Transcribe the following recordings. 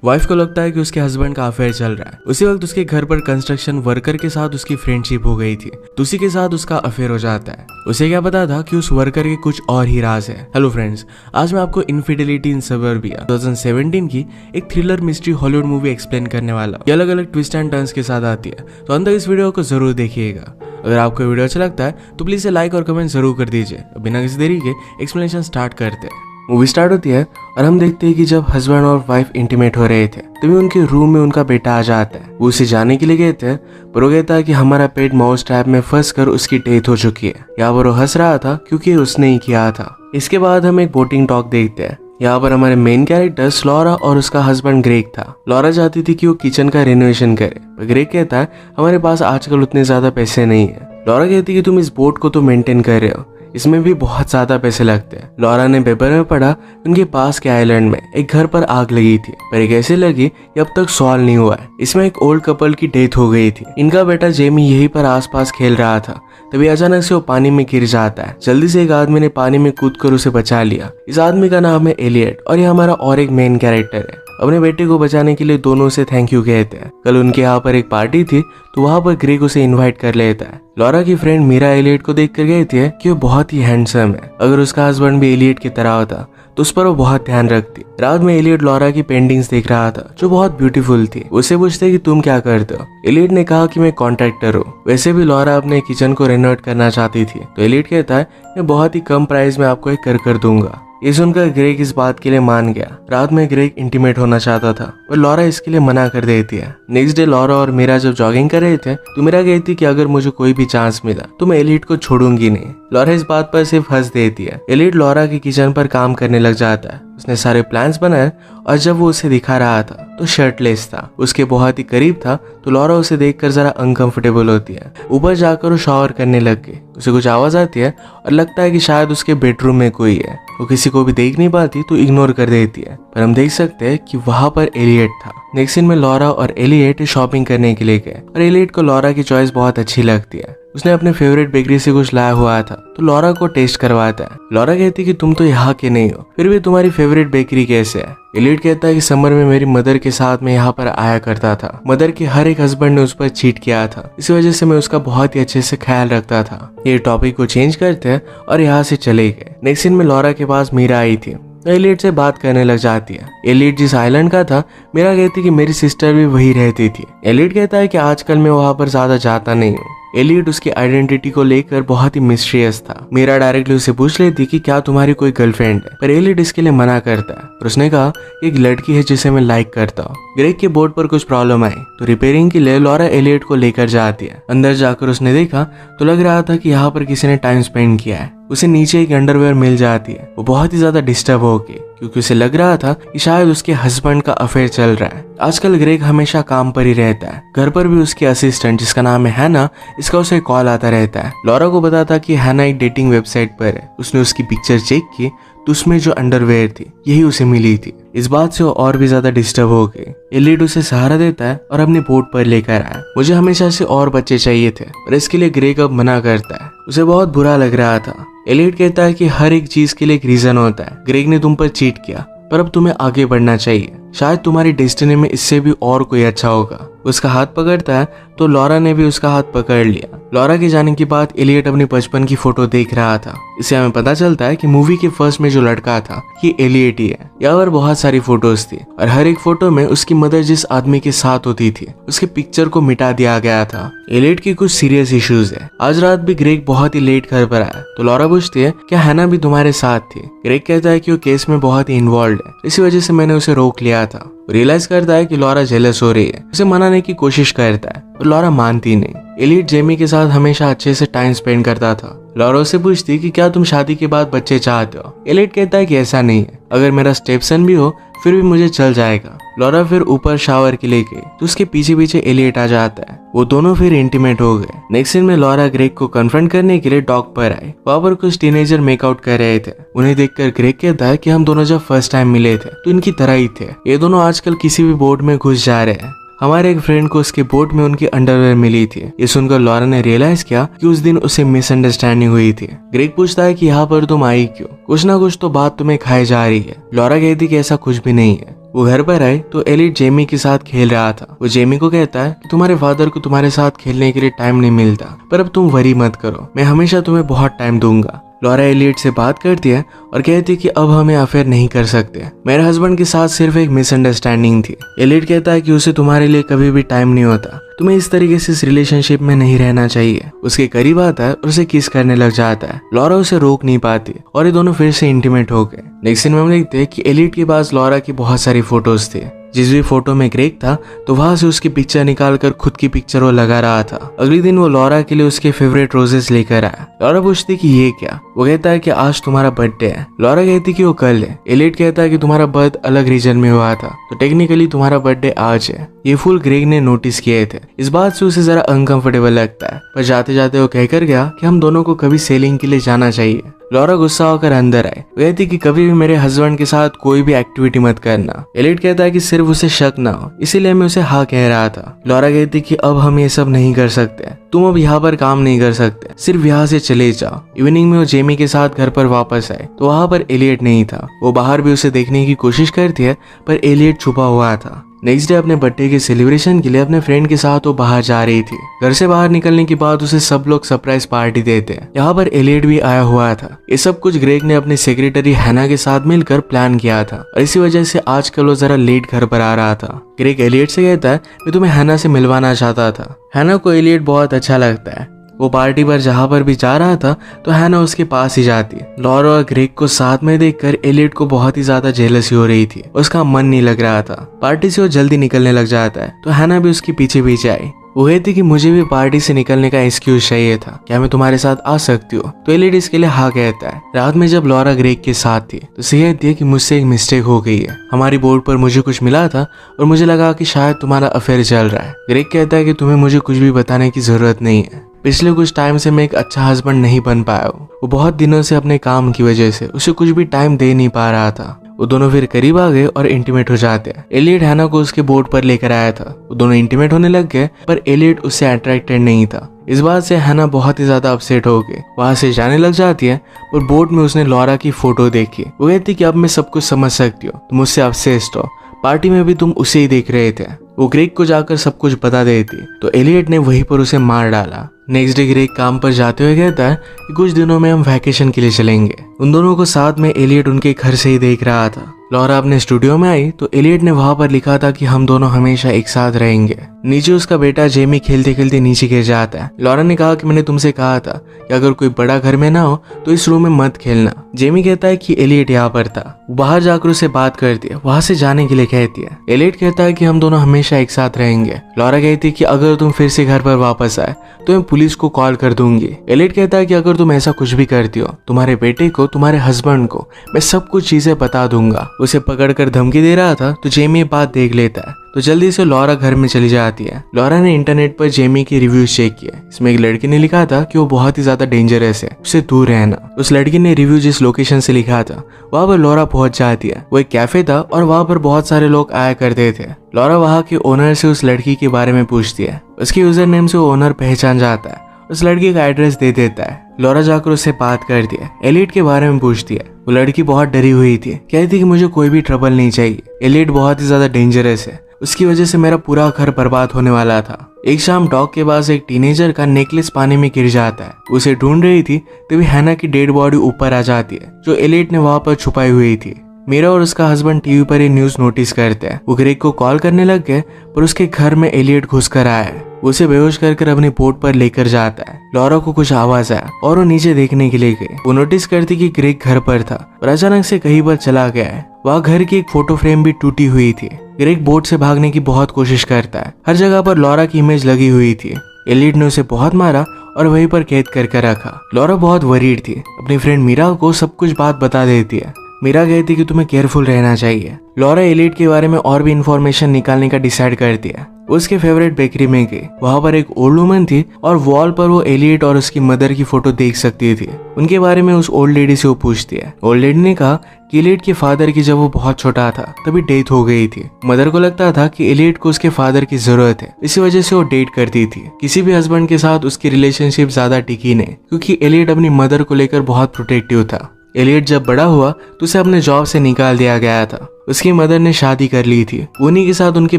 Wife को लगता है कि उसके हस्बैंड का अफेयर चल रहा है। उसी वक्त उसके घर पर कंस्ट्रक्शन वर्कर के साथ उसकी फ्रेंडशिप हो गई थी, तो उसी के साथ उसका अफेयर हो जाता है। उसे क्या पता था कि उस वर्कर के कुछ और ही राज है। हेलो फ्रेंड्स, आज मैं आपको इनफिडेलिटी इन सबर्बिया 2017 की एक thriller mystery Hollywood movie explain करने वाला हूं। ये अलग अलग ट्विस्ट एंड टर्न्स के साथ आती है, तो अंदर इस वीडियो को जरूर देखिएगा। अगर आपको वीडियो अच्छा लगता है तो प्लीज लाइक और कमेंट जरूर कर दीजिए। बिना किसी देरी के एक्सप्लेनेशन स्टार्ट करते हैं। मूवी स्टार्ट होती है और हम देखते हैं कि जब हस्बैंड और वाइफ इंटीमेट हो रहे थे तभी उनके रूम में उनका बेटा आ जाता है। वो उसे जाने के लिए गए थे, पर वो कहता है कि हमारा पेट माउस ट्रैप में फंस कर उसकी डेथ हो चुकी है। यहाँ पर वो हंस रहा था क्योंकि उसने ही किया था। इसके बाद हम एक बोटिंग टॉक देखते हैं। यहाँ पर हमारे मेन कैरेक्टर्स लॉरा और उसका हस्बैंड ग्रेग था। लॉरा चाहती थी कि वो किचन का रेनोवेशन करे, पर ग्रेग कहता है हमारे पास आजकल उतने ज्यादा पैसे नहीं है। लॉरा कहती है कि तुम इस बोट को तो मेंटेन कर रहे हो, इसमें भी बहुत ज्यादा पैसे लगते हैं। लॉरा ने पेपर में पढ़ा उनके पास के आइलैंड में एक घर पर आग लगी थी, पर ये कैसे लगी ये अब तक सॉल्व नहीं हुआ है। इसमें एक ओल्ड कपल की डेथ हो गई थी। इनका बेटा जेमी यहीं पर आसपास खेल रहा था, तभी अचानक से वो पानी में गिर जाता है। जल्दी से एक आदमी ने पानी में कूदकर उसे बचा लिया। इस आदमी का नाम है एलियट और ये हमारा और एक मेन कैरेक्टर है। अपने बेटे को बचाने के लिए दोनों से थैंक यू कहते हैं। कल उनके यहाँ पर एक पार्टी थी, तो वहाँ पर ग्रेग उसे इनवाइट कर लेता है। लॉरा की फ्रेंड मीरा एलियट को देख कर कहती है कि वो बहुत ही हैंडसम है। अगर उसका हस्बैंड भी एलियट की तरह होता तो उस पर वो बहुत ध्यान रखती। रात में एलियट लॉरा की पेंटिंग्स देख रहा था जो बहुत ब्यूटीफुल थी। उसे पूछते कि तुम क्या करते हो। एलियट ने कहा कि मैं कॉन्ट्रैक्टर हूँ। वैसे भी लॉरा अपने किचन को रेनोवेट करना चाहती थी, तो एलियट कहता है मैं बहुत ही कम प्राइस में आपको एक कर दूंगा। ये सुनकर ग्रेग इस बात के लिए मान गया। रात में ग्रेग इंटीमेट होना चाहता था, पर लॉरा इसके लिए मना कर देती है। नेक्स्ट डे लॉरा और मीरा जब जॉगिंग कर रहे थे तो मीरा कहती कि अगर मुझे कोई भी चांस मिला तो मैं एलियट को छोड़ूंगी नहीं। लॉरा इस बात पर सिर्फ हंस देती है। एलियट लॉरा के किचन पर काम करने लग जाता है। उसने सारे प्लान्स बनाए और जब वो उसे दिखा रहा था तो शर्टलेस था। उसके बहुत ही करीब था, तो लॉरा उसे देखकर जरा अनकंफर्टेबल होती है। ऊपर जाकर वो शावर करने लग गई। उसे कुछ आवाज आती है और लगता है कि शायद उसके बेडरूम में कोई है। वो किसी को भी देख नहीं पाती तो इग्नोर कर देती है, पर हम देख सकते हैं कि वहां पर एलियट था। नेक्स्ट सीन में लॉरा और एलियट शॉपिंग करने के लिए गए और एलियट को लॉरा की चॉइस बहुत अच्छी लगती है। उसने अपने फेवरेट बेकरी से कुछ लाया हुआ था, तो लॉरा को टेस्ट करवाता है। लॉरा कहती कि तुम तो यहाँ के नहीं हो, फिर भी तुम्हारी फेवरेट बेकरी कैसे है। एलियट कहता है कि समर में मेरी मदर के साथ मैं यहाँ पर आया करता था। मदर के हर एक हस्बैंड ने उस पर चीट किया था, इसी वजह से मैं उसका बहुत ही अच्छे से ख्याल रखता था। ये टॉपिक को चेंज करते हैं और यहाँ से चले गए। नेक्स्ट सीन में लॉरा के पास मीरा आई थी। एलियट से बात करने लग जाती है। एलियट जिस आइलैंड का था, मीरा कहती कि मेरी सिस्टर भी वही रहती थी। एलियट कहता है कि आजकल मैं वहां पर ज्यादा जाता नहीं हूँ। एलियट उसकी आइडेंटिटी को लेकर बहुत ही मिस्टीरियस था। मीरा डायरेक्टली उसे पूछ लेती कि क्या तुम्हारी कोई गर्लफ्रेंड है, पर एलियट इसके लिए मना करता है और उसने कहा एक लड़की है जिसे मैं लाइक करता हूँ। ग्रेग के बोर्ड पर कुछ प्रॉब्लम आई तो रिपेयरिंग के लिए लॉरा एलियट को लेकर जाती है। अंदर जाकर उसने देखा तो लग रहा था कि यहाँ पर किसी ने टाइम स्पेंड किया है। उसे नीचे एक अंडरवेयर मिल जाती है। वो बहुत ही ज्यादा डिस्टर्ब हो गई क्योंकि उसे लग रहा था कि शायद उसके हस्बैंड का अफेयर चल रहा है। आजकल ग्रेग हमेशा काम पर ही रहता है। घर पर भी उसकी असिस्टेंट जिसका नाम है हैना, इसका उसे कॉल आता रहता है। लॉरा को बताता कि हैना एक डेटिंग वेबसाइट पर है। उसने उसकी पिक्चर चेक की तो उसमें जो अंडरवेयर थी यही उसे मिली थी। इस बात से वो और भी ज्यादा डिस्टर्ब हो गई। एलियट उसे सहारा देता है और अपने बोट पर लेकर आया। मुझे हमेशा से और बच्चे चाहिए थे, पर इसके लिए ग्रेग अब मना करता है। उसे बहुत बुरा लग रहा था। एलियट कहता है कि हर एक चीज के लिए एक रीजन होता है। ग्रेग ने तुम पर चीट किया, पर अब तुम्हें आगे बढ़ना चाहिए। शायद तुम्हारी डेस्टिनी में इससे भी और कोई अच्छा होगा। उसका हाथ पकड़ता है तो लॉरा ने भी उसका हाथ पकड़ लिया। लॉरा के जाने के बाद एलियट अपनी बचपन की फोटो देख रहा था। इससे हमें पता चलता है कि मूवी के फर्स्ट में जो लड़का था ये एलियट ही है। यहाँ पर बहुत सारी फोटोज थी और हर एक फोटो में उसकी मदर जिस आदमी के साथ होती थी उसके पिक्चर को मिटा दिया गया था। एलियट की कुछ सीरियस इश्यूज है। आज रात भी ग्रेग बहुत ही लेट घर पर आया, तो लॉरा पूछती है क्या हैना भी तुम्हारे साथ थी। ग्रेग कहता है कि वो केस में बहुत ही इन्वॉल्व है, इसी वजह से मैंने उसे रोक लिया था। रियलाइज करता है कि लॉरा जेलस हो रही है। उसे मनाने की कोशिश करता है पर लॉरा मानती नहीं। एलियट जेमी के साथ हमेशा अच्छे से टाइम स्पेंड करता था। लॉरा उससे पूछती कि क्या तुम शादी के बाद बच्चे चाहते हो। एलियट कहता है कि ऐसा नहीं है, अगर मेरा स्टेपसन भी हो फिर भी मुझे चल जाएगा। लॉरा फिर ऊपर शावर के लिए गई तो उसके पीछे पीछे एलियट आ जाता है। वो दोनों फिर इंटीमेट हो गए। नेक्स्ट सीन में लॉरा ग्रेग को कन्फ्रंट करने के लिए डॉक पर आए। वहाँ पर कुछ टीनेजर मेकआउट कर रहे थे। उन्हें देखकर ग्रेग कहता है कि हम दोनों जब फर्स्ट टाइम मिले थे तो इनकी तरह ही थे। ये दोनों आजकल किसी भी बोट में घुस जा रहे हैं। हमारे एक फ्रेंड को उसके बोट में उनकी अंडरवेयर मिली थी। ये सुनकर लॉरा ने रियलाइज किया कि उस दिन उसे मिसअंडरस्टैंडिंग हुई थी। ग्रेग पूछता है कि यहाँ पर तुम आई क्यों, कुछ ना कुछ तो बात तुम्हें खाई जा रही है। लॉरा कहती कि ऐसा कुछ भी नहीं है। वो घर पर आए तो एलिट जेमी के साथ खेल रहा था। वो जेमी को कहता है कि तुम्हारे फादर को तुम्हारे साथ खेलने के लिए टाइम नहीं मिलता, पर अब तुम वरी मत करो, मैं हमेशा तुम्हें बहुत टाइम दूंगा। लॉरा एलियट से बात करती है और कहती है कि अब हमें अफेयर नहीं कर सकते, मेरे हस्बैंड के साथ सिर्फ एक मिसअंडरस्टैंडिंग थी। एलियट कहता है कि उसे तुम्हारे लिए कभी भी टाइम नहीं होता, तुम्हें इस तरीके से इस रिलेशनशिप में नहीं रहना चाहिए। उसके करीब आता है और उसे किस करने लग जाता है। लॉरा उसे रोक नहीं पाती और ये दोनों फिर से इंटीमेट हो गए। नेक्स्ट सीन में हम देखते हैं कि एलियट के पास लॉरा की बहुत सारी फोटोज थे। जिस भी फोटो में ग्रेग था तो वहां से उसकी पिक्चर निकालकर खुद की पिक्चर वो लगा रहा था। अगले दिन वो लॉरा के लिए उसके फेवरेट रोजेस लेकर आया। लॉरा पूछती कि ये क्या? वो कहता है कि आज तुम्हारा बर्थडे है। लॉरा कहती कि वो कल है। एलियट कहता है कि तुम्हारा बर्थ अलग रीजन में हुआ था, तो टेक्निकली तुम्हारा बर्थडे आज है। ये फूल ग्रेग ने नोटिस किए थे। इस बात से उसे जरा अनकंफर्टेबल लगता है, पर जाते जाते वो कहकर गया कि हम दोनों को कभी सेलिंग के लिए जाना चाहिए। लॉरा गुस्सा होकर अंदर आए। वो कहती कि कभी भी मेरे हस्बैंड के साथ कोई भी एक्टिविटी मत करना। एलियट कहता है कि सिर्फ उसे शक ना हो, इसीलिए मैं उसे हाँ कह रहा था। लॉरा कहती कि अब हम ये सब नहीं कर सकते, तुम अब यहाँ पर काम नहीं कर सकते, सिर्फ यहाँ से चले जाओ। इवनिंग में वो जेमी के साथ घर पर वापस आए तो वहाँ पर एलियट नहीं था। वो बाहर भी उसे देखने की कोशिश करती है, पर एलियट छुपा हुआ था। नेक्स्ट डे अपने बर्थडे के सेलिब्रेशन के लिए अपने फ्रेंड के साथ वो बाहर जा रही थी। घर से बाहर निकलने के बाद उसे सब लोग सरप्राइज पार्टी देते हैं। यहाँ पर एलियट भी आया हुआ था। ये सब कुछ ग्रेग ने अपने सेक्रेटरी हैना के साथ मिलकर प्लान किया था और इसी वजह से आजकल वो जरा लेट घर पर आ रहा था। ग्रेग एलियट से कहता है मैं तुम्हें हैना से मिलवाना चाहता था। हैना को एलियट बहुत अच्छा लगता है। वो पार्टी पर जहाँ पर भी जा रहा था तो हैना उसके पास ही जाती है। लॉरा और ग्रेग को साथ में देखकर एलियट को बहुत ही ज्यादा जेलसी हो रही थी। उसका मन नहीं लग रहा था। पार्टी से वो जल्दी निकलने लग जाता है तो हैना भी उसके पीछे पीछे आई। वो कहती कि मुझे भी पार्टी से निकलने का एक्सक्यूज चाहिए था, क्या मैं तुम्हारे साथ आ सकती हूँ? तो एलियट इसके लिए हाँ कहता है। रात में जब लॉरा ग्रेग के साथ थी तो उसे कहती है कि मुझसे एक मिस्टेक हो गई है। हमारी बोर्ड पर मुझे कुछ मिला था और मुझे लगा कि शायद तुम्हारा अफेयर चल रहा है। ग्रेग कहता है कि तुम्हें मुझे कुछ भी बताने की जरूरत नहीं है। पिछले कुछ टाइम से मैं एक अच्छा हस्बैंड नहीं बन पाया हूँ। वो बहुत दिनों से अपने काम की वजह से उसे कुछ भी टाइम दे नहीं पा रहा था। वो दोनों फिर करीब आ गए और इंटीमेट हो जाते हैं। एलियट हैना को उसके बोर्ड पर लेकर आया था। वो दोनों इंटीमेट होने लग गए, पर एलियट उससे अट्रैक्टेड नहीं था। इस बात से हैना बहुत ही ज्यादा अपसेट हो गई। वहां से जाने लग जाती है, पर बोर्ड में उसने लॉरा की फोटो देखी। वो कहती कि अब मैं सब कुछ समझ सकती हूँ, तुम मुझसे अपसेस्ड हो। पार्टी में भी तुम उसे ही देख रहे थे। वो ग्रेग को जाकर सब कुछ बता देती तो एलियट ने वहीं पर उसे मार डाला। नेक्स्ट डे ग्रेग काम पर जाते हुए कहता है कि कुछ दिनों में हम वैकेशन के लिए चलेंगे। उन दोनों को साथ में एलियट उनके घर से ही देख रहा था। लॉरा अपने स्टूडियो में आई तो एलियट ने वहां पर लिखा था कि हम दोनों हमेशा एक साथ रहेंगे। नीचे उसका बेटा जेमी खेलते खेलते नीचे गिर जाता है। लॉरा ने कहा कि मैंने तुमसे कहा था कि अगर कोई बड़ा घर में ना हो तो इस रूम में मत खेलना। जेमी कहता है कि एलियट यहाँ पर था। वो बाहर जाकर उसे बात करती है, वहां से जाने के लिए कहती है। एलियट कहता है कि हम दोनों हमेशा एक साथ रहेंगे। लॉरा कहती है कि अगर तुम फिर से घर पर वापस आए तो मैं पुलिस को कॉल कर दूंगी। एलियट कहता है कि अगर तुम ऐसा कुछ भी करती हो, तुम्हारे बेटे को, तुम्हारे हस्बैंड को मैं सब कुछ चीजें बता दूंगा। उसे पकड़कर धमकी दे रहा था तो जेमी बात देख लेता है तो जल्दी से लॉरा घर में चली जाती है। लॉरा ने इंटरनेट पर जेमी की रिव्यूज चेक किया। इसमें एक लड़की ने लिखा था कि वो बहुत ही ज्यादा डेंजरस है, उससे दूर रहना। उस लड़की ने रिव्यू जिस लोकेशन से लिखा था वहां पर लॉरा पहुंच जाती है। वो एक कैफे था और वहां पर बहुत सारे लोग आया करते थे। लॉरा वहां के ओनर से उस लड़की के बारे में पूछती है। उसके यूजर नेम से वो ओनर पहचान जाता है। उस लड़की का एड्रेस दे देता है। लॉरा जाकर उससे बात करती है। एलियट के बारे में पूछती है। वो लड़की बहुत डरी हुई थी, कहती कि मुझे कोई भी ट्रबल नहीं चाहिए। एलियट बहुत ही ज्यादा डेंजरस है, उसकी वजह से मेरा पूरा घर बर्बाद होने वाला था। एक शाम डॉग के पास एक टीनेजर का नेकलेस पानी में गिर जाता है। उसे ढूंढ रही थी तभी हैना की डेड बॉडी ऊपर आ जाती है जो एलियट ने वहां पर छुपाई हुई थी। मीरा और उसका हस्बैंड टीवी पर ये न्यूज नोटिस करते हैं। वो ग्रेग को कॉल करने लग गए, पर उसके घर में एलियट घुस कर आया है। उसे बेहोश कर अपने बोट पर लेकर जाता है। लॉरा को कुछ आवाज आया और वो नीचे देखने के लिए गई। वो नोटिस करती कि ग्रेग घर पर था और अचानक से कहीं पर चला गया है। वहाँ घर की एक फोटो फ्रेम भी टूटी हुई थी। ग्रेग बोट से भागने की बहुत कोशिश करता है। हर जगह पर लॉरा की इमेज लगी हुई थी। एलियट ने उसे बहुत मारा और वहीं पर कैद करके रखा। लॉरा बहुत वरीड थी। अपनी फ्रेंड मीरा को सब कुछ बात बता देती है। मीरा कहती कि तुम्हें केयरफुल रहना चाहिए। लॉरा एलियट के बारे में और भी इंफॉर्मेशन निकालने का डिसाइड करती है। उसके फेवरेट बेकरी में गई। वहां पर एक ओल्ड वुमन थी और वॉल पर वो एलियट और उसकी मदर की फोटो देख सकती थी। उनके बारे में उस ओल्ड लेडी से वो पूछती है। ओल्ड लेडी ने कहा कि एलियट के फादर की जब वो बहुत छोटा था तभी डेथ हो गई थी। मदर को लगता था कि एलियट को उसके फादर की जरूरत है, इसी वजह से वो डेट करती थी। किसी भी हस्बैंड के साथ उसकी रिलेशनशिप ज्यादा टिकी नहीं, क्योंकि एलियट अपनी मदर को लेकर बहुत प्रोटेक्टिव था। एलियट जब बड़ा हुआ तो उसे अपने जॉब से निकाल दिया गया था। उसकी मदर ने शादी कर ली थी। उन्हीं के साथ उनके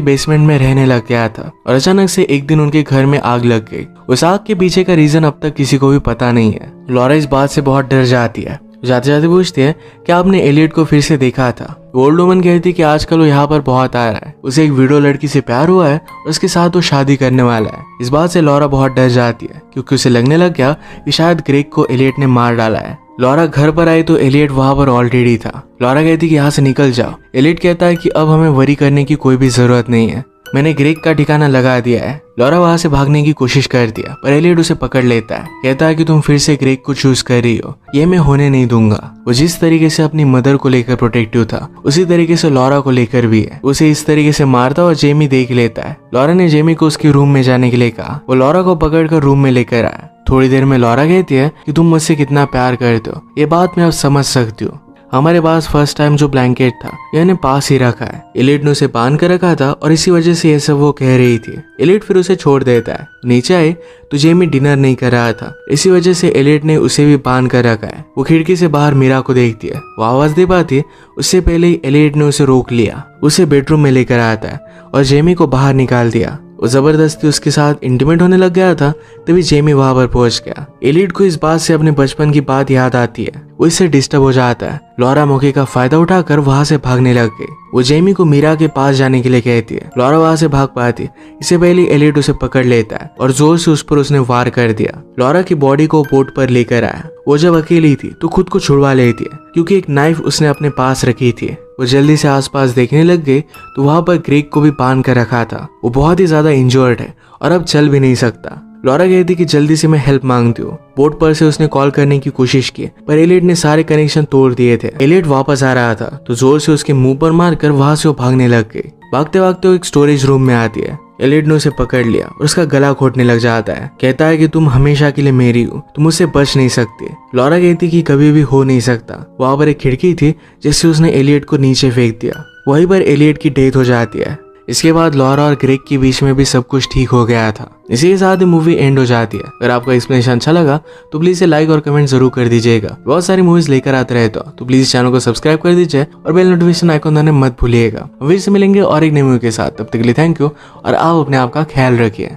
बेसमेंट में रहने लग गया था और अचानक से एक दिन उनके घर में आग लग गई। उस आग के पीछे का रीजन अब तक किसी को भी पता नहीं है। लॉरा इस बात से बहुत डर जाती है। जाते जाते पूछती है कि आपने एलियट को फिर से देखा था। ओल्ड वुमन कहती है कि आजकल वो यहाँ पर बहुत आ रहा है, उसे एक वीडियो लड़की से प्यार हुआ है और उसके साथ वो शादी करने वाला है। इस बात से लॉरा बहुत डर जाती है क्योंकि उसे लगने लग गया कि शायद ग्रेग को एलियट ने मार डाला है। लॉरा घर पर आई तो एलियट वहां पर ऑलरेडी था। लॉरा कहती कि यहाँ से निकल जाओ। एलियट कहता है कि अब हमें वरी करने की कोई भी जरूरत नहीं है, मैंने ग्रेग का ठिकाना लगा दिया है। लॉरा वहां से भागने की कोशिश करती है पर एलियट उसे पकड़ लेता है। कहता है कि तुम फिर से ग्रेग को चूज कर रही हो, ये मैं होने नहीं दूंगा। वो जिस तरीके से अपनी मदर को लेकर प्रोटेक्टिव था उसी तरीके से लॉरा को लेकर भी है। उसे इस तरीके से मारता और जेमी देख लेता है। लॉरा ने जेमी को उसके रूम में जाने के लिए कहा। वो लॉरा को पकड़कर रूम में लेकर आया। थोड़ी देर में लॉरा कहती है कि तुम मुझसे कितना प्यार करते हो, ये बात मैं अब समझ सकती हूँ। हमारे पास फर्स्ट टाइम जो ब्लैंकेट था यानी पास ही रखा है। एलियट ने उसे बांध कर रखा था और इसी वजह से ये सब वो कह रही थी। एलियट फिर उसे छोड़ देता है। नीचे आए तो जेमी डिनर नहीं कर रहा था, इसी वजह से एलियट ने उसे भी बांध कर रखा है। वो खिड़की से बाहर मीरा को देखती है। वो आवाज दे पाती है, उससे पहले ही एलियट ने उसे रोक लिया। उसे बेडरूम में लेकर आता है और जेमी को बाहर निकाल दिया। वो जबरदस्ती उसके साथ इंटीमेट होने लग गया था। तभी जेमी वहां पर पहुंच गया। एलियट को इस बात से अपने बचपन की बात याद आती है। वो इससे डिस्टर्ब हो जाता है। लॉरा मौके का फायदा उठाकर वहां से भागने लग गई। वो जेमी को मीरा के पास जाने के लिए कहती है। लॉरा वहां से भाग पाती, इससे पहले एलियट उसे पकड़ लेता है और जोर से उस पर उसने वार कर दिया। लॉरा की बॉडी को बोट पर लेकर आया। वो जब अकेली थी तो खुद को छुड़वा लेती है क्योंकि एक नाइफ उसने अपने पास रखी थी। वो जल्दी से आसपास देखने लग गई तो वहां पर ग्रेग को भी बांध कर रखा था। वो बहुत ही ज्यादा इंजर्ड है और अब चल भी नहीं सकता। लॉरा कहती कि जल्दी से मैं हेल्प मांगती हूँ। बोट पर से उसने कॉल करने की कोशिश की पर एलियट ने सारे कनेक्शन तोड़ दिए थे। एलियट वापस आ रहा था तो जोर से उसके मुंह पर मारकर वहां से वो भागने लग गई। भागते भागते वो एक स्टोरेज रूम में आती है। एलियट ने उसे पकड़ लिया और उसका गला घोटने लग जाता है। कहता है कि तुम हमेशा के लिए मेरी हो, तुम मुझसे बच नहीं सकती। लॉरा कहती कि कभी भी हो नहीं सकता। वहां पर एक खिड़की थी जिससे उसने एलियट को नीचे फेंक दिया। वहीं पर एलियट की डेथ हो जाती है। इसके बाद लॉरा और ग्रेग के बीच में भी सब कुछ ठीक हो गया था। इसी के साथ ही मूवी एंड हो जाती है। अगर आपको एक्सप्लेनेशन अच्छा लगा तो प्लीज इसे लाइक और कमेंट जरूर कर दीजिएगा। बहुत सारी मूवीज लेकर आते रहते हो तो प्लीज चैनल को सब्सक्राइब कर दीजिए और बेल नोटिफिकेशन आइकॉन दबाना मत भूलिएगा। फिर से मिलेंगे और एक नई मूवी के साथ, तब तक के लिए थैंक यू और आप अपने आप का ख्याल रखिए।